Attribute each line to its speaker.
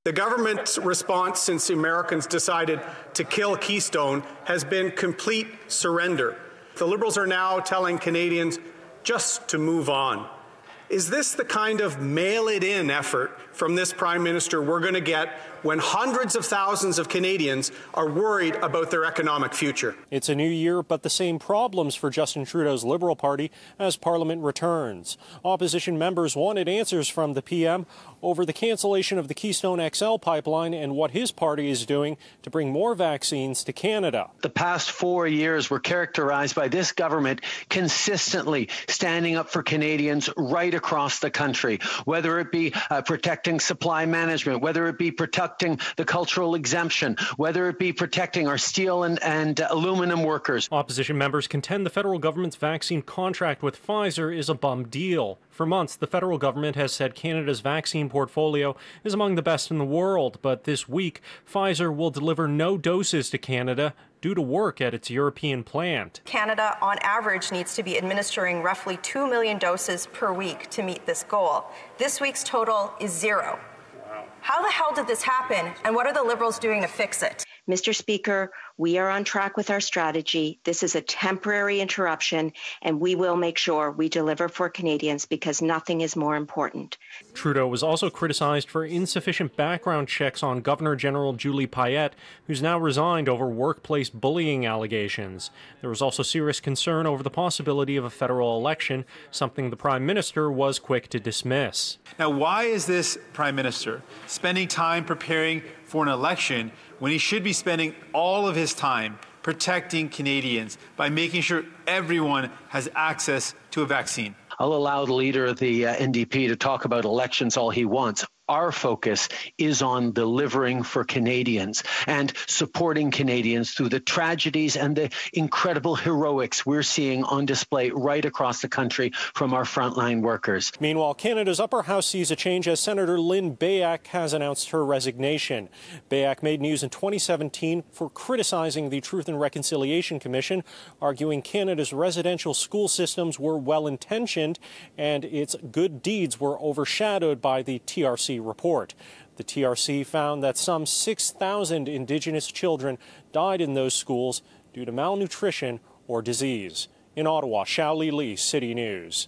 Speaker 1: The government's response since the Americans decided to kill Keystone has been complete surrender. The Liberals are now telling Canadians just to move on. Is this the kind of mail-it-in effort from this Prime Minister we're going to get when hundreds of thousands of Canadians are worried about their economic future?
Speaker 2: It's a new year, but the same problems for Justin Trudeau's Liberal Party as Parliament returns. Opposition members wanted answers from the PM over the cancellation of the Keystone XL pipeline and what his party is doing to bring more vaccines to Canada.
Speaker 3: The past 4 years were characterized by this government consistently standing up for Canadians right across the country, whether it be protecting supply management, whether it be protecting the cultural exemption, whether it be protecting our steel and aluminum workers.
Speaker 2: Opposition members contend the federal government's vaccine contract with Pfizer is a bum deal. For months, the federal government has said Canada's vaccine portfolio is among the best in the world, but this week, Pfizer will deliver no doses to Canada due to work at its European plant.
Speaker 4: Canada, on average, needs to be administering roughly 2 million doses per week to meet this goal. This week's total is 0. How the hell did this happen, and what are the Liberals doing to fix it?
Speaker 5: Mr. Speaker, we are on track with our strategy. This is a temporary interruption, and we will make sure we deliver for Canadians because nothing is more important.
Speaker 2: Trudeau was also criticized for insufficient background checks on Governor General Julie Payette, who's now resigned over workplace bullying allegations. There was also serious concern over the possibility of a federal election, something the Prime Minister was quick to dismiss.
Speaker 6: Now, why is this Prime Minister spending time preparing for an election when he should be spending all of his time protecting Canadians by making sure everyone has access to a vaccine?
Speaker 3: I'll allow the leader of the NDP to talk about elections all he wants. Our focus is on delivering for Canadians and supporting Canadians through the tragedies and the incredible heroics we're seeing on display right across the country from our frontline workers.
Speaker 2: Meanwhile, Canada's upper house sees a change as Senator Lynn Beyak has announced her resignation. Beyak made news in 2017 for criticizing the Truth and Reconciliation Commission, arguing Canada's residential school systems were well-intentioned and its good deeds were overshadowed by the TRC report. The TRC found that some 6,000 Indigenous children died in those schools due to malnutrition or disease. In Ottawa, Xiaoli Li, City News.